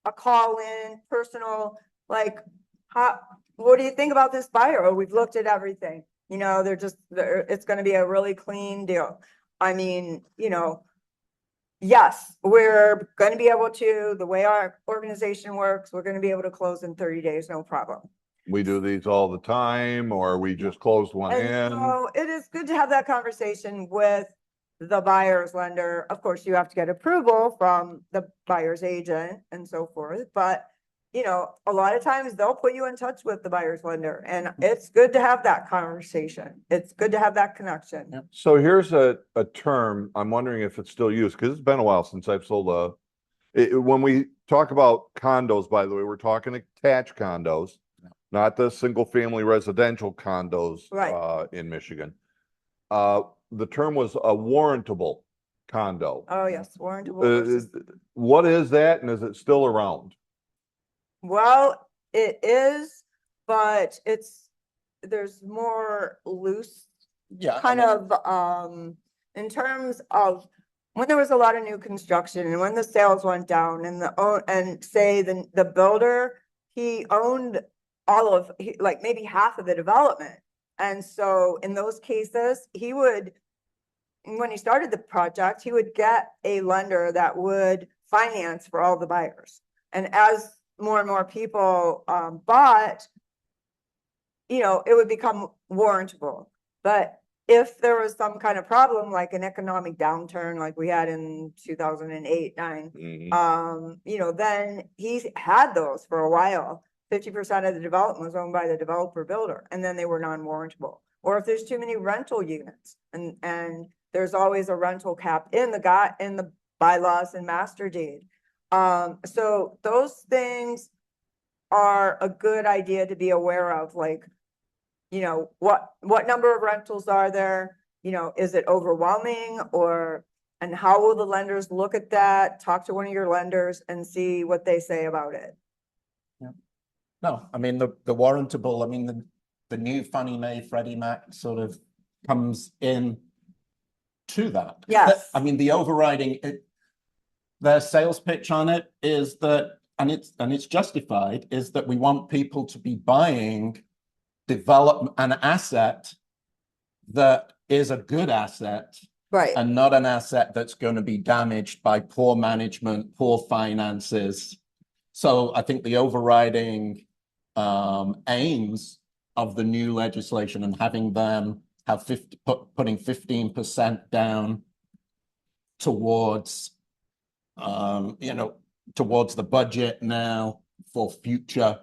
[SPEAKER 3] a call in, personal, like, what do you think about this buyer? Oh, we've looked at everything. It's going to be a really clean deal. I mean, yes, we're going to be able to, the way our organization works, we're going to be able to close in 30 days, no problem.
[SPEAKER 1] We do these all the time, or we just closed one in.
[SPEAKER 3] And so it is good to have that conversation with the buyer's lender. Of course, you have to get approval from the buyer's agent and so forth, but a lot of times they'll put you in touch with the buyer's lender, and it's good to have that conversation. It's good to have that connection.
[SPEAKER 2] Yep.
[SPEAKER 1] So here's a term, I'm wondering if it's still used, because it's been a while since I've sold when we talk about condos, by the way, we're talking attached condos, not the single family residential condos in Michigan. The term was a warrantable condo.
[SPEAKER 3] Oh, yes, warrantable.
[SPEAKER 1] What is that, and is it still around?
[SPEAKER 3] Well, it is, but there's more loose kind of in terms of when there was a lot of new construction and when the sales went down and say the builder, he owned like maybe half of the development. And so in those cases, when he started the project, he would get a lender that would finance for all the buyers. And as more and more people bought, it would become warrantable. But if there was some kind of problem, like an economic downturn, like we had in 2008, 2009, then he had those for a while. 50% of the development was owned by the developer builder, and then they were non-warrantable. Or if there's too many rental units, and there's always a rental cap in the bylaws and master deed. So those things are a good idea to be aware of? Like, you know, what number of rentals are there? You know, is it overwhelming and how will the lenders look at that? Talk to one of your lenders and see what they say about it.
[SPEAKER 2] No, I mean, the warrantable, I mean, the new Fannie Mae, Freddie Mac sort of comes in to that.
[SPEAKER 3] Yes.
[SPEAKER 2] I mean, the overriding, their sales pitch on it is that, and it's justified, is that we want people to be buying an asset that is a good asset
[SPEAKER 3] Right.
[SPEAKER 2] and not an asset that's going to be damaged by poor management, poor finances. So I think the overriding aims of the new legislation and having them have putting 15% down towards towards the budget now for future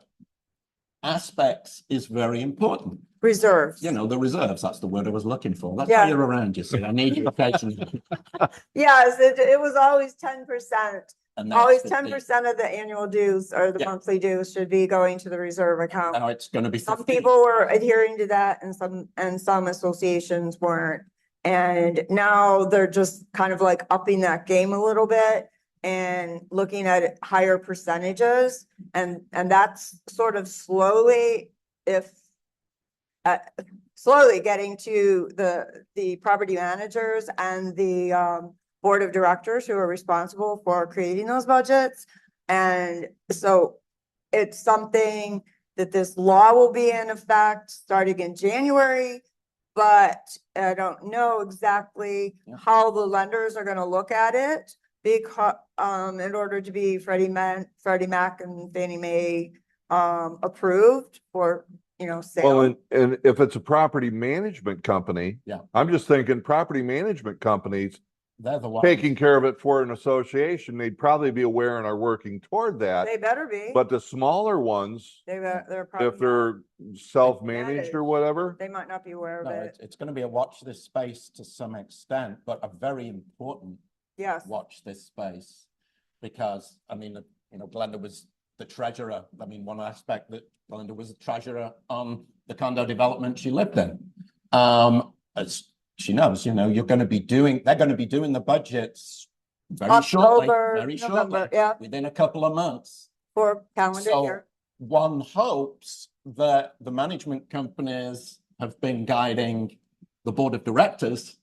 [SPEAKER 2] aspects is very important.
[SPEAKER 3] Reserves.
[SPEAKER 2] You know, the reserves, that's the word I was looking for. That's
[SPEAKER 3] Yeah.
[SPEAKER 2] why you're around, you see. I need you occasionally.
[SPEAKER 3] Yes, it was always 10%.
[SPEAKER 2] And that's
[SPEAKER 3] Always
[SPEAKER 2] 15.
[SPEAKER 3] 10% of the annual dues or the
[SPEAKER 2] Yeah.
[SPEAKER 3] monthly dues should be going to the reserve account.
[SPEAKER 2] Now it's going to be
[SPEAKER 3] Some
[SPEAKER 2] 15.
[SPEAKER 3] people were adhering to that and some associations weren't. And now they're just kind of like upping that game a little bit and looking at higher percentages. And that's sort of slowly, slowly getting to the property managers and the board of directors who are responsible for creating those budgets. And so it's something that this law will be in effect starting in January, but I don't know exactly how the lenders are going to look at it because in order to be Freddie Mac and Fannie Mae approved for, you know, sale.
[SPEAKER 1] Well, and if it's a property management company,
[SPEAKER 2] Yeah.
[SPEAKER 1] I'm just thinking property management companies
[SPEAKER 2] They're the ones.
[SPEAKER 1] taking care of it for an association, they'd probably be aware and are working toward that.
[SPEAKER 3] They better be.
[SPEAKER 1] But the smaller ones,
[SPEAKER 3] They're probably
[SPEAKER 1] if they're self-managed or whatever,
[SPEAKER 3] they might not be aware of
[SPEAKER 2] No,
[SPEAKER 3] it.
[SPEAKER 2] it's going to be a watch this space to some extent, but a very important
[SPEAKER 3] Yes.
[SPEAKER 2] watch this space. Because, I mean, you know, Glenda was the treasurer. I mean, one aspect that Glenda was the treasurer on the condo development she lived in. As she knows, you know, they're going to be doing the budgets very shortly,
[SPEAKER 3] November, yeah,
[SPEAKER 2] within a couple of months.
[SPEAKER 3] for calendar
[SPEAKER 2] So
[SPEAKER 3] year.
[SPEAKER 2] one hopes that the management companies have been guiding the board of directors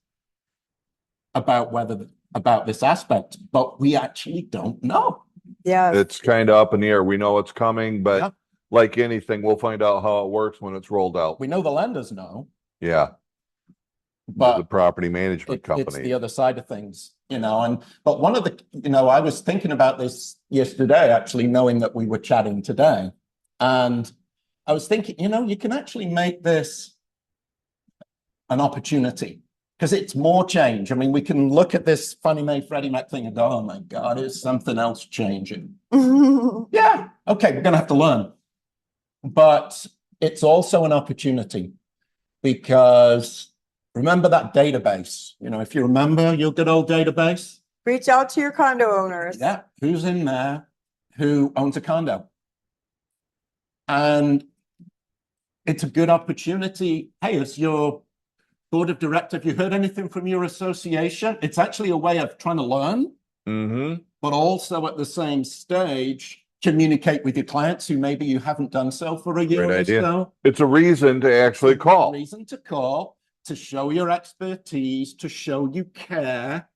[SPEAKER 2] about this aspect, but we actually don't know.
[SPEAKER 3] Yeah.
[SPEAKER 1] it's kind of up in the air. We know it's coming,
[SPEAKER 2] Yeah.
[SPEAKER 1] but like anything, we'll find out how it works when it's rolled out.
[SPEAKER 2] We know the lenders know,
[SPEAKER 1] Yeah, the
[SPEAKER 2] but
[SPEAKER 1] property management
[SPEAKER 2] it's
[SPEAKER 1] company.
[SPEAKER 2] the other side of things, you know. But one of the, you know, I was thinking about this yesterday, actually, knowing that we were chatting today, and I was thinking, you know, you can actually make this an opportunity because it's more change. I mean, we can look at this Fannie Mae, Freddie Mac thing and go, oh my God, is something else changing? Yeah, okay, we're going to have to learn. But it's also an opportunity because remember that database. You know, if you remember your good old database.
[SPEAKER 3] Reach out to your condo owners.
[SPEAKER 2] Yeah, who's in there who owns a condo? And it's a good opportunity. Hey, as your board of director, have you heard anything from your association? It's actually a way of trying to learn, but also at the same stage, communicate with your clients who maybe you haven't done so for a year
[SPEAKER 1] Great
[SPEAKER 2] or
[SPEAKER 1] idea.
[SPEAKER 2] so.
[SPEAKER 1] It's a reason to actually call.
[SPEAKER 2] Reason to call, to show your expertise, to show you care,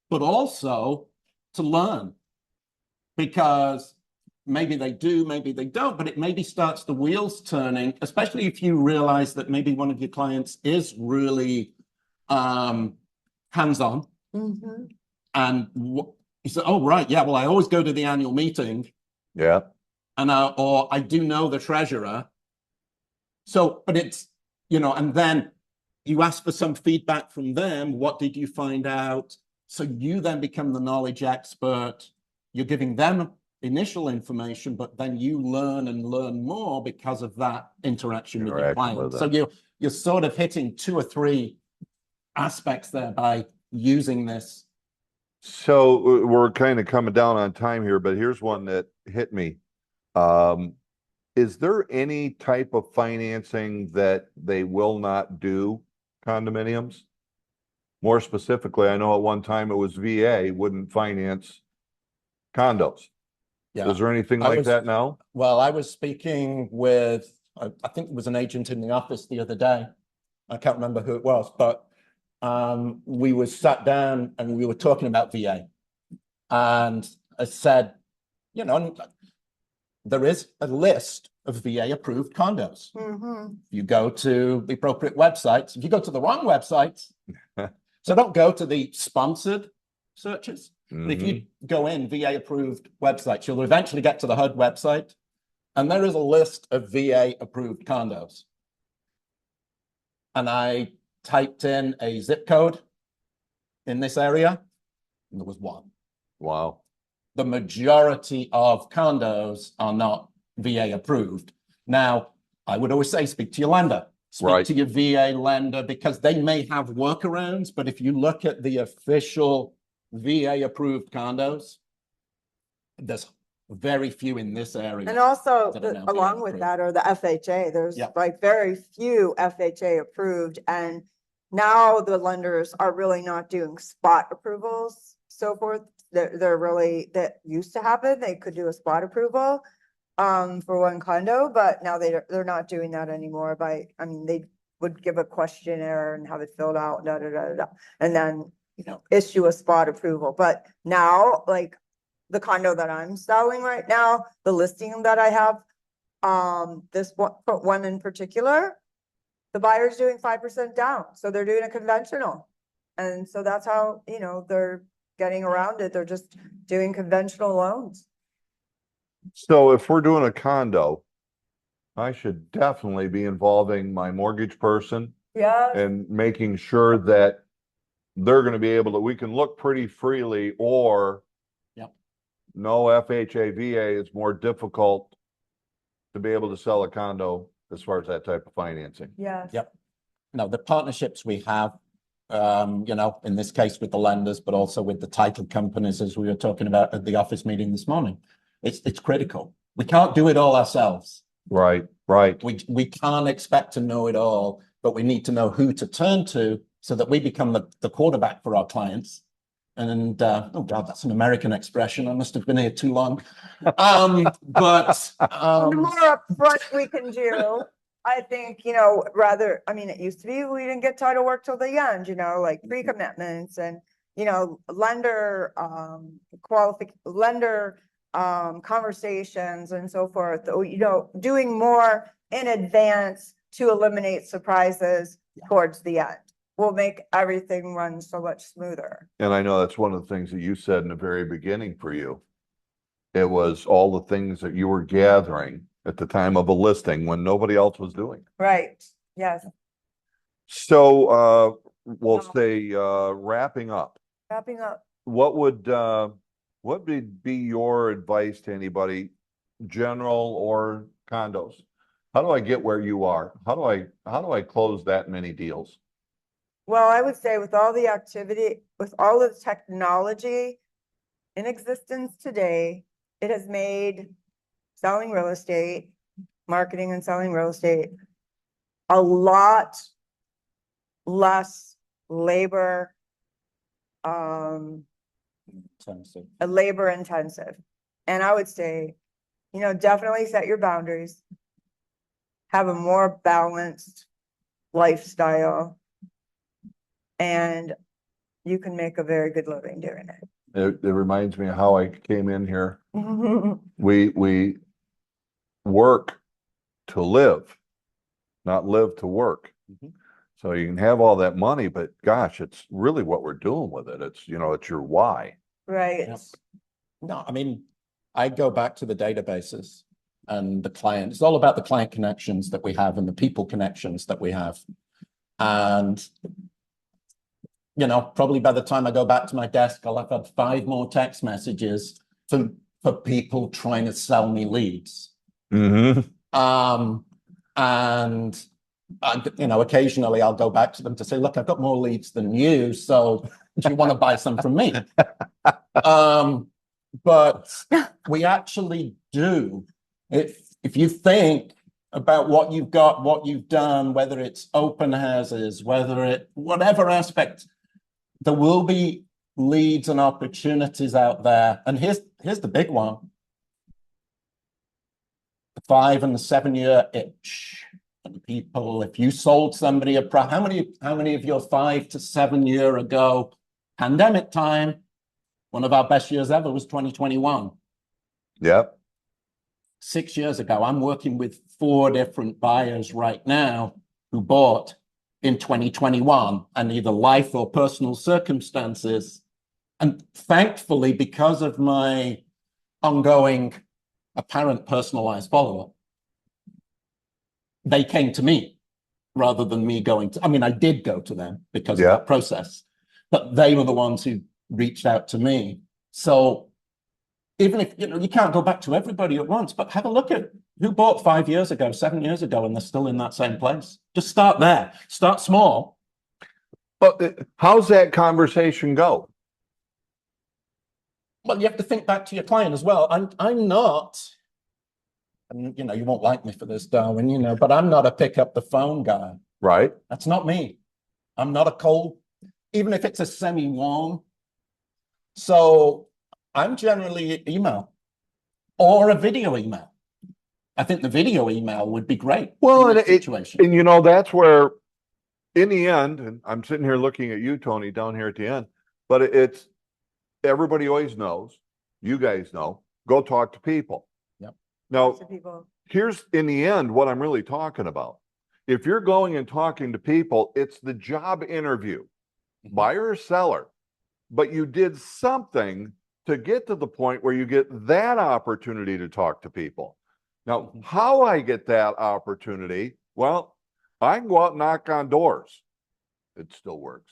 [SPEAKER 2] but also to learn. Because maybe they do, maybe they don't, but it maybe starts the wheels turning, especially if you realize that maybe one of your clients is really hands-on. And you say, oh, right, yeah, well, I always go to the annual meeting.
[SPEAKER 1] Yeah.
[SPEAKER 2] And or I do know the treasurer. So, but it's, you know, and then you ask for some feedback from them. What did you find out? So you then become the knowledge expert. You're giving them initial information, but then you learn and learn more because of that interaction with your client. So you're sort of hitting 2 or 3 aspects there by using this.
[SPEAKER 1] So we're kind of coming down on time here, but here's one that hit me. is there any type of financing that they will not do condominiums? More specifically, I know at one time it was VA wouldn't finance condos.
[SPEAKER 2] Yeah.
[SPEAKER 1] Is there anything
[SPEAKER 2] I
[SPEAKER 1] like
[SPEAKER 2] was-
[SPEAKER 1] that now?
[SPEAKER 2] Well, I was speaking with, I think it was an agent in the office the other day. I can't remember who it was, but we were sat down and we were talking about VA. And I said, you know, there is a list of VA approved condos.
[SPEAKER 3] Mhm.
[SPEAKER 2] You go to the appropriate websites. If you go to the wrong websites, so don't go to the sponsored searches. But if you go in VA approved websites, you'll eventually get to the HUD website, and there is a list of VA approved condos. And I typed in a zip code in this area, and there was one.
[SPEAKER 1] Wow.
[SPEAKER 2] The majority of condos are not VA approved. Now, I would always say, speak to your lender. Speak
[SPEAKER 1] Right.
[SPEAKER 2] to your VA lender, because they may have workarounds, but if you look at the official VA approved condos, there's very few in this area.
[SPEAKER 3] And also,
[SPEAKER 2] that are now
[SPEAKER 3] along
[SPEAKER 2] being
[SPEAKER 3] with
[SPEAKER 2] approved.
[SPEAKER 3] that are the FHA. There's
[SPEAKER 2] Yeah.
[SPEAKER 3] like very few FHA approved, and now the lenders are really not doing spot approvals, so forth. They're really, that used to happen. They could do a spot approval for one condo, but now they're not doing that anymore. I mean, they would give a questionnaire and have it filled out, and then, you know, issue a spot approval. But now, like the condo that I'm selling right now, the listing that I have, this one in particular, the buyer's doing 5% down, so they're doing a conventional. And so that's how, you know, they're getting around it. They're just doing conventional loans.
[SPEAKER 1] So if we're doing a condo, I should definitely be involving my mortgage person
[SPEAKER 3] Yeah,
[SPEAKER 1] and making sure that they're going to be able to, we can look pretty freely, or
[SPEAKER 2] Yep.
[SPEAKER 1] no, FHA, VA is more difficult to be able to sell a condo as far as that type of financing.
[SPEAKER 3] yes.
[SPEAKER 2] Yep. No, the partnerships we have, you know, in this case with the lenders, but also with the title companies, as we were talking about at the office meeting this morning, it's critical. We can't do it all ourselves.
[SPEAKER 1] Right, right.
[SPEAKER 2] We can't expect to know it all, but we need to know who to turn to so that we become the quarterback for our clients. And oh God, that's an American expression. I must have been here too long. But
[SPEAKER 3] The more upfront we can do, I think, you know, rather, I mean, it used to be we didn't get title work till the end, you know, like pre-commitments and, you know, lender conversations and so forth, you know, doing more in advance to eliminate surprises towards the end will make everything run so much smoother.
[SPEAKER 1] And I know that's one of the things that you said in the very beginning for you. It was all the things that you were gathering at the time of a listing when nobody else was doing.
[SPEAKER 3] Right, yes.
[SPEAKER 1] So we'll
[SPEAKER 3] No.
[SPEAKER 1] say wrapping up,
[SPEAKER 3] Wrapping up.
[SPEAKER 1] what would be your advice to anybody, general or condos? How do I get where you are? How do I close that many deals?
[SPEAKER 3] Well, I would say with all the activity, with all of the technology in existence today, it has made selling real estate, marketing and selling real estate, a lot less labor, labor intensive. And I would say, you know, definitely set your boundaries, have a more balanced lifestyle, and you can make a very good living doing
[SPEAKER 1] It reminds me of how I came in here.
[SPEAKER 3] it.
[SPEAKER 1] We work to live, not live to work.
[SPEAKER 2] Mhm.
[SPEAKER 1] So you can have all that money, but gosh, it's really what we're doing with it. It's, you know, it's your why.
[SPEAKER 3] Right.
[SPEAKER 2] Yep. No, I mean, I go back to the databases and the client. It's all about the client connections that we have and the people connections that we have. And, you know, probably by the time I go back to my desk, I'll have had 5 more text messages for people trying to sell me leads.
[SPEAKER 1] Mm-hmm.
[SPEAKER 2] And you know, occasionally I'll go back to them to say, look, I've got more leads than you, so do you want to buy some from me? But we actually do. if you think about what you've got, what you've done, whether it's open houses, whatever aspect, there will be leads and opportunities out there. And here's the big one. The 5 and the 7 year itch. And people, if you sold somebody how many of your 5 to 7 year ago, pandemic time, one of our best years ever was 2021.
[SPEAKER 1] Yep.
[SPEAKER 2] 6 years ago, I'm working with 4 different buyers right now who bought in 2021 and either life or personal circumstances. And thankfully, because of my ongoing apparent personalized follow-up, they came to me rather than me going to, I mean, I did go to them because of that process, but they were the ones who reached out to me. So even if, you can't go back to everybody at once, but have a look at who bought 5 years ago, 7 years ago, and they're still in that same place. Just start there, start small.
[SPEAKER 1] But how's that conversation go?
[SPEAKER 2] Well, you have to think back to your client as well. I'm not, and you won't like me for this, Darwin, but I'm not a pick up the phone guy.
[SPEAKER 1] Right.
[SPEAKER 2] That's not me. I'm not a cold, even if it's a semi-warm. So I'm generally email or a video email. I think the video email would be great.
[SPEAKER 1] Well,
[SPEAKER 2] in this situation.
[SPEAKER 1] and that's where, in the end, and I'm sitting here looking at you, Tony, down here at the end, but it's everybody always knows, you guys know, go talk to people.
[SPEAKER 2] Yep.
[SPEAKER 1] Now,
[SPEAKER 3] To people.
[SPEAKER 1] here's in the end what I'm really talking about. If you're going and talking to people, it's the job interview, buyer or seller, but you did something to get to the point where you get that opportunity to talk to people. Now, how I get that opportunity, well, I can go out and knock on doors. It still works.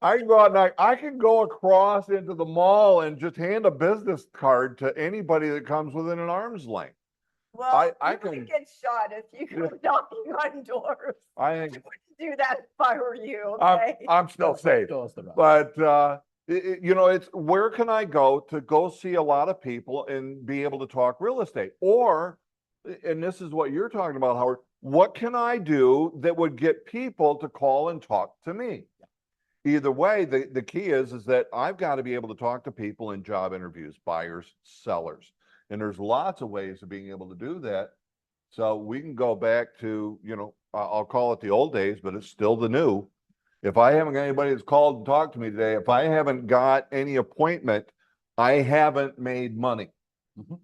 [SPEAKER 1] I can go out and I can go across into the mall and just hand a business card to anybody that comes within an arm's length.
[SPEAKER 3] Well,
[SPEAKER 1] I
[SPEAKER 3] you
[SPEAKER 1] can-
[SPEAKER 3] might get shot if you go knocking on doors.
[SPEAKER 1] I
[SPEAKER 3] I
[SPEAKER 1] think
[SPEAKER 3] wouldn't do that if I were you, okay?
[SPEAKER 1] I'm still safe. But it's where can I go to go see a lot of people and be able to talk real estate? Or, and this is what you're talking about, Howard, what can I do that would get people to call and talk to me? Either way, the key is that I've got to be able to talk to people in job interviews, buyers, sellers. And there's lots of ways of being able to do that. So we can go back to, I'll call it the old days, but it's still the new. If I haven't got anybody that's called and talked to me today, if I haven't got any appointment, I haven't made money.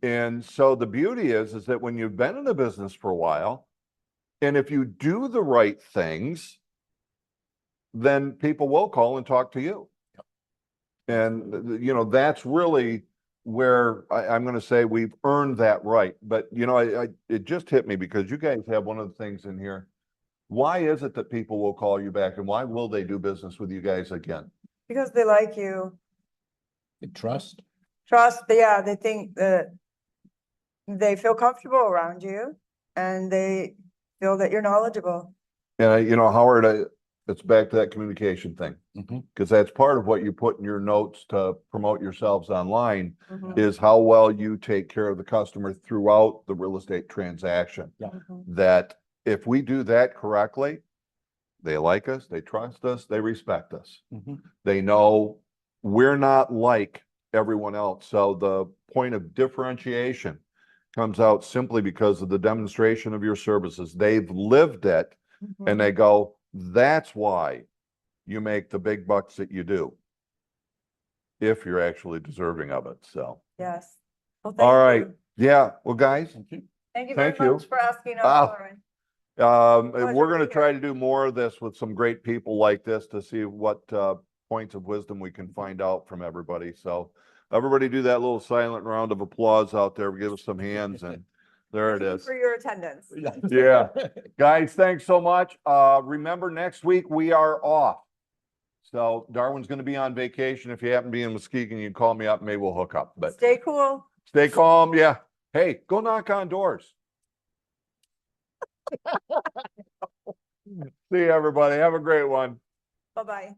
[SPEAKER 1] And so the beauty is that when you've been in the business for a while, and if you do the right things, then people will call and talk to you. And, that's really where I'm going to say we've earned that right. But, it just hit me because you guys have one of the things in here. Why is it that people will call you back and why will they do business with you guys again?
[SPEAKER 3] Because they like you.
[SPEAKER 2] They trust.
[SPEAKER 3] They think that they feel comfortable around you and they feel that you're knowledgeable.
[SPEAKER 1] And, Howard, it's back to that communication thing. Because that's part of what you put in your notes to promote yourselves online is how well you take care of the customer throughout the real estate transaction. That if we do that correctly, they like us, they trust us, they respect us. They know we're not like everyone else. So the point of differentiation comes out simply because of the demonstration of your services. They've lived it and they go, that's why you make the big bucks that you do, if you're actually deserving of it. So,
[SPEAKER 3] Yes. Well,
[SPEAKER 1] all right.
[SPEAKER 3] you.
[SPEAKER 1] Yeah. Well, guys,
[SPEAKER 3] Thank you
[SPEAKER 1] Thank
[SPEAKER 3] very
[SPEAKER 1] you.
[SPEAKER 3] much for asking us,
[SPEAKER 1] Ah.
[SPEAKER 3] Lauren.
[SPEAKER 1] we're
[SPEAKER 3] Pleasure
[SPEAKER 1] going to
[SPEAKER 3] to
[SPEAKER 1] try
[SPEAKER 3] hear.
[SPEAKER 1] to do more of this with some great people like this to see what points of wisdom we can find out from everybody. So everybody do that little silent round of applause out there. Give us some hands and there it
[SPEAKER 3] Thank you
[SPEAKER 1] is.
[SPEAKER 3] for your attendance.
[SPEAKER 1] Yeah. Guys, thanks so much. Remember, next week we are off. So Darwin's going to be on vacation. If you happen to be in Muskegon, you can call me up. Maybe we'll hook up. But
[SPEAKER 3] Stay cool.
[SPEAKER 1] stay calm. Yeah. Hey, go knock on doors. See you, everybody. Have a great one.
[SPEAKER 3] Bye-bye.